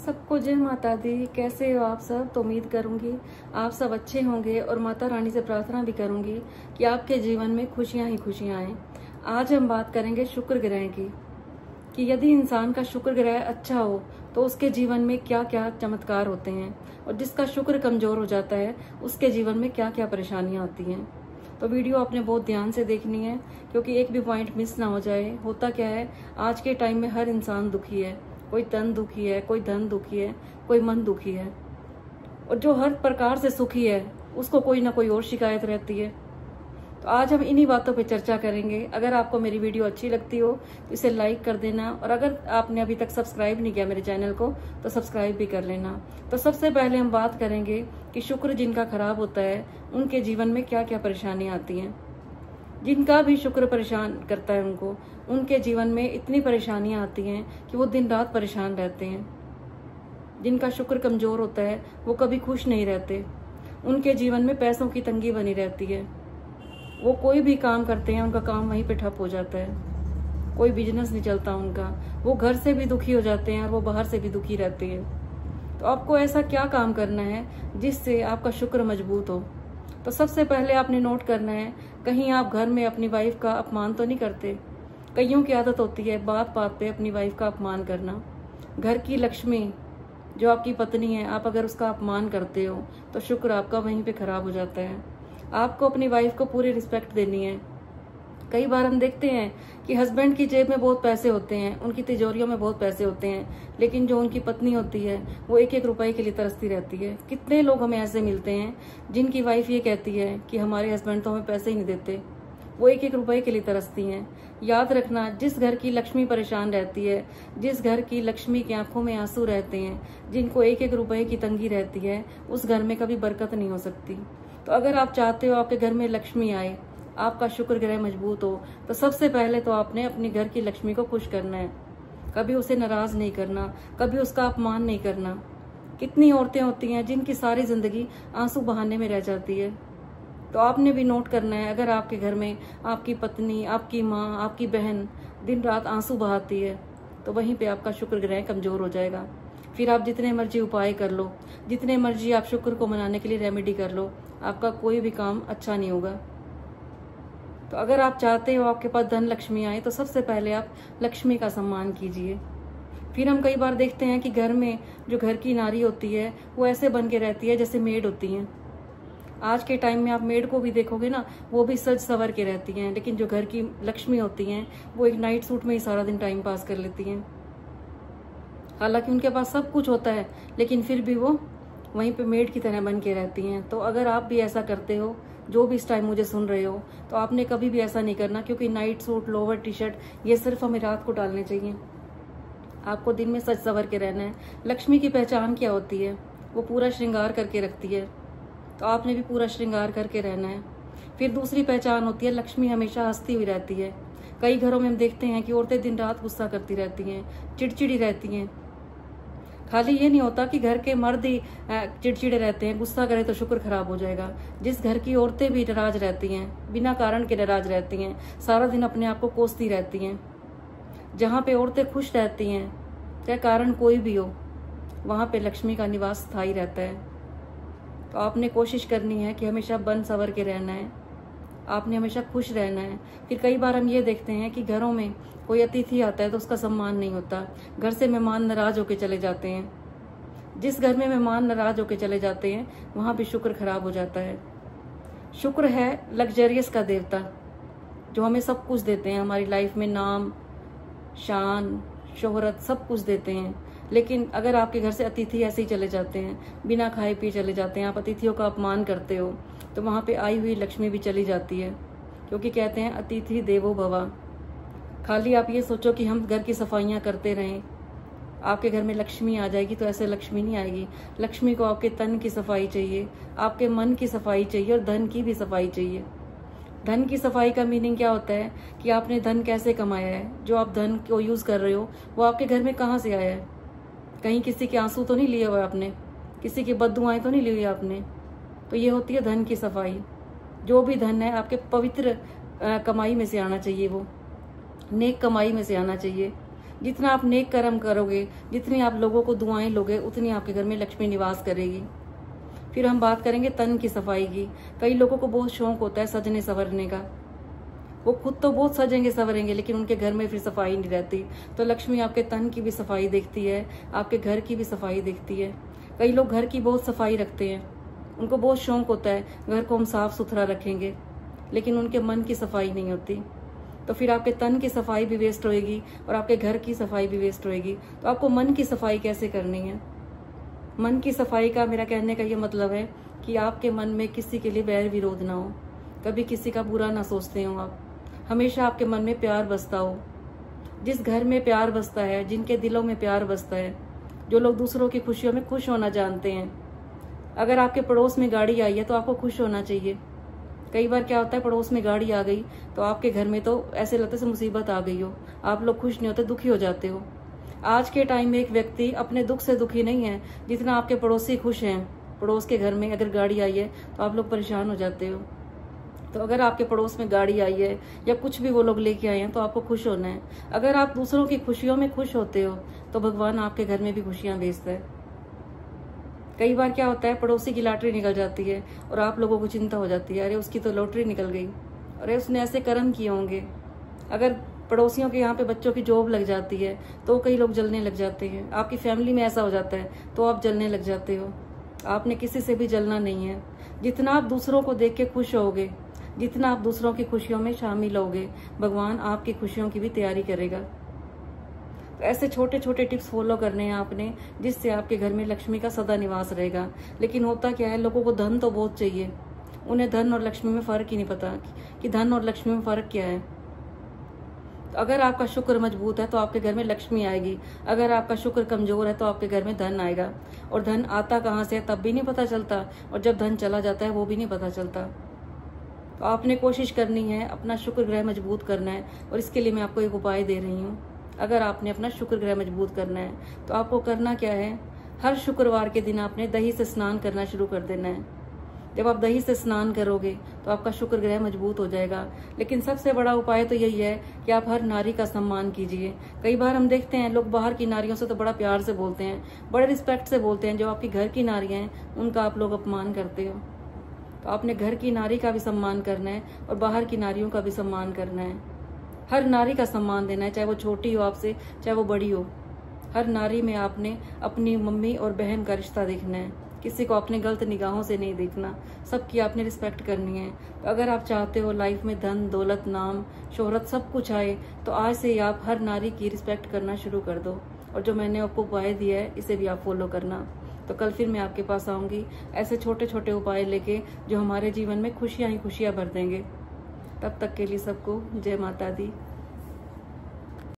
सबको जय माता दी। कैसे हो आप सब? तो उम्मीद करूंगी आप सब अच्छे होंगे और माता रानी से प्रार्थना भी करूंगी कि आपके जीवन में खुशियां ही खुशियां आए। आज हम बात करेंगे शुक्र ग्रह की, कि यदि इंसान का शुक्र ग्रह अच्छा हो तो उसके जीवन में क्या क्या चमत्कार होते हैं, और जिसका शुक्र कमजोर हो जाता है उसके जीवन में क्या क्या परेशानियां आती हैं। तो वीडियो आपने बहुत ध्यान से देखनी है, क्योंकि एक भी पॉइंट मिस ना हो जाए। होता क्या है, आज के टाइम में हर इंसान दुखी है। कोई तन दुखी है, कोई धन दुखी है, कोई मन दुखी है, और जो हर प्रकार से सुखी है उसको कोई ना कोई और शिकायत रहती है। तो आज हम इन्हीं बातों पे चर्चा करेंगे। अगर आपको मेरी वीडियो अच्छी लगती हो तो इसे लाइक कर देना, और अगर आपने अभी तक सब्सक्राइब नहीं किया मेरे चैनल को तो सब्सक्राइब भी कर लेना। तो सबसे पहले हम बात करेंगे कि शुक्र जिनका खराब होता है उनके जीवन में क्या क्या परेशानियां आती हैं। जिनका भी शुक्र परेशान करता है उनके जीवन में इतनी परेशानियां आती हैं कि वो दिन रात परेशान रहते हैं। जिनका शुक्र कमजोर होता है वो कभी खुश नहीं रहते। उनके जीवन में पैसों की तंगी बनी रहती है। वो कोई भी काम करते हैं उनका काम वहीं पे ठप हो जाता है। कोई बिजनेस नहीं चलता उनका। वो घर से भी दुखी हो जाते हैं और वो बाहर से भी दुखी रहते हैं। तो आपको ऐसा क्या काम करना है जिससे आपका शुक्र मजबूत हो? तो सबसे पहले आपने नोट करना है, कहीं आप घर में अपनी वाइफ का अपमान तो नहीं करते। कईयों की आदत होती है बात बात पे अपनी वाइफ का अपमान करना। घर की लक्ष्मी जो आपकी पत्नी है, आप अगर उसका अपमान करते हो तो शुक्र आपका वहीं पे खराब हो जाता है। आपको अपनी वाइफ को पूरी रिस्पेक्ट देनी है। कई बार हम देखते हैं कि हस्बैंड की जेब में बहुत पैसे होते हैं, उनकी तिजोरियों में बहुत पैसे होते हैं, लेकिन जो उनकी पत्नी होती है वो एक एक रुपए के लिए तरसती रहती है। कितने लोग हमें ऐसे मिलते हैं जिनकी वाइफ ये कहती है कि हमारे हस्बैंड तो हमें पैसे ही नहीं देते, वो एक एक रुपए के लिए तरसती हैं। याद रखना, जिस घर की लक्ष्मी परेशान रहती है, जिस घर की लक्ष्मी की आंखों में आंसू रहते हैं, जिनको एक एक रुपए की तंगी रहती है, उस घर में कभी बरकत नहीं हो सकती। तो अगर आप चाहते हो आपके घर में लक्ष्मी आए, आपका शुक्र ग्रह मजबूत हो, तो सबसे पहले तो आपने अपने घर की लक्ष्मी को खुश करना है। कभी उसे नाराज नहीं करना, कभी उसका अपमान नहीं करना। कितनी औरतें होती हैं जिनकी सारी जिंदगी आंसू बहाने में रह जाती है। तो आपने भी नोट करना है, अगर आपके घर में आपकी पत्नी, आपकी माँ, आपकी बहन दिन रात आंसू बहाती है तो वहीं पे आपका शुक्र ग्रह कमजोर हो जाएगा। फिर आप जितने मर्जी उपाय कर लो, जितने मर्जी आप शुक्र को मनाने के लिए रेमेडी कर लो, आपका कोई भी काम अच्छा नहीं होगा। तो अगर आप चाहते हो आपके पास धन लक्ष्मी आए तो सबसे पहले आप लक्ष्मी का सम्मान कीजिए। फिर हम कई बार देखते हैं कि घर में जो घर की नारी होती है वो ऐसे बन के रहती है जैसे मेड होती हैं। आज के टाइम में आप मेड को भी देखोगे ना, वो भी सज सवर के रहती हैं, लेकिन जो घर की लक्ष्मी होती हैं वो एक नाइट सूट में ही सारा दिन टाइम पास कर लेती हैं। हालांकि उनके पास सब कुछ होता है, लेकिन फिर भी वो वहीं पे मेड की तरह बन के रहती हैं। तो अगर आप भी ऐसा करते हो, जो भी इस टाइम मुझे सुन रहे हो, तो आपने कभी भी ऐसा नहीं करना, क्योंकि night suit, lower, T shirt ये सिर्फ हमें रात को डालने चाहिए। आपको दिन में सज सवर के रहना है। लक्ष्मी की पहचान क्या होती है? वो पूरा श्रृंगार करके रखती है, तो आपने भी पूरा श्रृंगार करके रहना है। फिर दूसरी पहचान होती है, लक्ष्मी हमेशा हंसती हुई रहती है। कई घरों में हम देखते हैं कि औरतें दिन रात गुस्सा करती रहती हैं, चिड़चिड़ी रहती हैं। खाली ये नहीं होता कि घर के मर्द ही चिड़चिड़े रहते हैं, गुस्सा करे तो शुक्र खराब हो जाएगा। जिस घर की औरतें भी नाराज रहती हैं, बिना कारण के नाराज रहती हैं, सारा दिन अपने आप को कोसती रहती हैं, जहाँ पे औरतें खुश रहती हैं, चाहे कारण कोई भी हो, वहाँ पे लक्ष्मी का निवास स्थायी रहता है। तो आपने कोशिश करनी है कि हमेशा बन सवर के रहना है, आपने हमेशा खुश रहना है। फिर कई बार हम ये देखते हैं कि घरों में कोई अतिथि आता है तो उसका सम्मान नहीं होता, घर से मेहमान नाराज होके चले जाते हैं। जिस घर में मेहमान नाराज होके चले जाते हैं वहां भी शुक्र खराब हो जाता है। शुक्र है लग्जरियस का देवता, जो हमें सब कुछ देते हैं, हमारी लाइफ में नाम, शान, शोहरत सब कुछ देते हैं। लेकिन अगर आपके घर से अतिथि ऐसे ही चले जाते हैं, बिना खाए पिए चले जाते हैं, आप अतिथियों का अपमान करते हो, तो वहां पे आई हुई लक्ष्मी भी चली जाती है। क्योंकि कहते हैं अतिथि देवो भव। खाली आप ये सोचो कि हम घर की सफाइयां करते रहें, आपके घर में लक्ष्मी आ जाएगी, तो ऐसे लक्ष्मी नहीं आएगी। लक्ष्मी को आपके तन की सफाई चाहिए, आपके मन की सफाई चाहिए, और धन की भी सफाई चाहिए। धन की सफाई का मीनिंग क्या होता है कि आपने धन कैसे कमाया है। जो आप धन को यूज कर रहे हो वो आपके घर में कहाँ से आया है? कहीं किसी के आंसू तो नहीं लिए हुए आपने, किसी की बददुआएं तो नहीं ली हुई आपने। तो ये होती है धन की सफाई। जो भी धन है आपके पवित्र कमाई में से आना चाहिए, वो नेक कमाई में से आना चाहिए। जितना आप नेक कर्म करोगे, जितनी आप लोगों को दुआएं लोगे, उतनी आपके घर में लक्ष्मी निवास करेगी। फिर हम बात करेंगे तन की सफाई की। कई लोगों को बहुत शौक होता है सजने संवरने का, वो खुद तो बहुत सजेंगे संवरेंगे, लेकिन उनके घर में फिर सफाई नहीं रहती। तो लक्ष्मी आपके तन की भी सफाई देखती है, आपके घर की भी सफाई देखती है। कई लोग घर की बहुत सफाई रखते हैं, उनको बहुत शौक होता है घर को हम साफ सुथरा रखेंगे, लेकिन उनके मन की सफाई नहीं होती। तो फिर आपके तन की सफाई भी वेस्ट होएगी और आपके घर की सफाई भी वेस्ट होएगी। तो आपको मन की सफाई कैसे करनी है? मन की सफाई का मेरा कहने का ये मतलब है कि आपके मन में किसी के लिए वैर विरोध ना हो, कभी किसी का बुरा ना सोचते हो आप, हमेशा आपके मन में प्यार बसता हो। जिस घर में प्यार बसता है, जिनके दिलों में प्यार बसता है, जो लोग दूसरों की खुशियों में खुश होना जानते हैं। अगर आपके पड़ोस में गाड़ी आई है तो आपको खुश होना चाहिए। कई बार क्या होता है, पड़ोस में गाड़ी आ गई तो आपके घर में तो ऐसे लगता है मुसीबत आ गई हो, आप लोग खुश नहीं होते, दुखी हो जाते हो। आज के टाइम में एक व्यक्ति अपने दुख से दुखी नहीं है जितना आपके पड़ोसी खुश हैं। पड़ोस के घर में अगर गाड़ी आई है तो आप लोग परेशान हो जाते हो। तो अगर आपके पड़ोस में गाड़ी आई है या कुछ भी वो लोग लेके आए हैं तो आपको खुश होना है। अगर आप दूसरों की खुशियों में खुश होते हो तो भगवान आपके घर में भी खुशियां भेजता है। कई बार क्या होता है, पड़ोसी की लॉटरी निकल जाती है और आप लोगों को चिंता हो जाती है, अरे उसकी तो लॉटरी निकल गई, अरे उसने ऐसे कर्म किए होंगे। अगर पड़ोसियों के यहाँ पे बच्चों की जॉब लग जाती है तो कई लोग जलने लग जाते हैं। आपकी फैमिली में ऐसा हो जाता है तो आप जलने लग जाते हो। आपने किसी से भी जलना नहीं है। जितना आप दूसरों को देख के खुश होगे, जितना आप दूसरों की खुशियों में शामिल होगे, भगवान आपकी खुशियों की भी तैयारी करेगा। तो ऐसे छोटे छोटे टिप्स फॉलो करने हैं आपने, जिससे आपके घर में लक्ष्मी का सदा निवास रहेगा। लेकिन होता क्या है, लोगों को धन तो बहुत चाहिए, उन्हें धन और लक्ष्मी में फर्क ही नहीं पता कि धन और लक्ष्मी में फर्क क्या है। तो अगर आपका शुक्र मजबूत है तो आपके घर में लक्ष्मी आएगी, अगर आपका शुक्र कमजोर है तो आपके घर में धन आएगा। और धन आता कहाँ से है तब भी नहीं पता चलता, और जब धन चला जाता है वो भी नहीं पता चलता। तो आपने कोशिश करनी है अपना शुक्र ग्रह मजबूत करना है, और इसके लिए मैं आपको एक उपाय दे रही हूँ। अगर आपने अपना शुक्र ग्रह मजबूत करना है तो आपको करना क्या है, हर शुक्रवार के दिन आपने दही से स्नान करना शुरू कर देना है। जब आप दही से स्नान करोगे तो आपका शुक्र ग्रह मजबूत हो जाएगा। लेकिन सबसे बड़ा उपाय तो यही है कि आप हर नारी का सम्मान कीजिए। कई बार हम देखते हैं लोग बाहर की नारियों से तो बड़ा प्यार से बोलते हैं, बड़े रिस्पेक्ट से बोलते हैं, जो आपकी घर की नारियां हैं उनका आप लोग अपमान करते हो। तो आपने घर की नारी का भी सम्मान करना है और बाहर की नारियों का भी सम्मान करना है। हर नारी का सम्मान देना है, चाहे वो छोटी हो आपसे, चाहे वो बड़ी हो। हर नारी में आपने अपनी मम्मी और बहन का रिश्ता देखना है, किसी को अपने गलत निगाहों से नहीं देखना, सबकी आपने रिस्पेक्ट करनी है। तो अगर आप चाहते हो लाइफ में धन दौलत नाम शोहरत सब कुछ आए, तो आज से आप हर नारी की रिस्पेक्ट करना शुरू कर दो। और जो मैंने आपको उपाय दिया है इसे भी आप फॉलो करना। तो कल फिर मैं आपके पास आऊंगी ऐसे छोटे छोटे उपाय लेके जो हमारे जीवन में खुशियां ही खुशियां भर देंगे। तब तक के लिए सबको जय माता दी।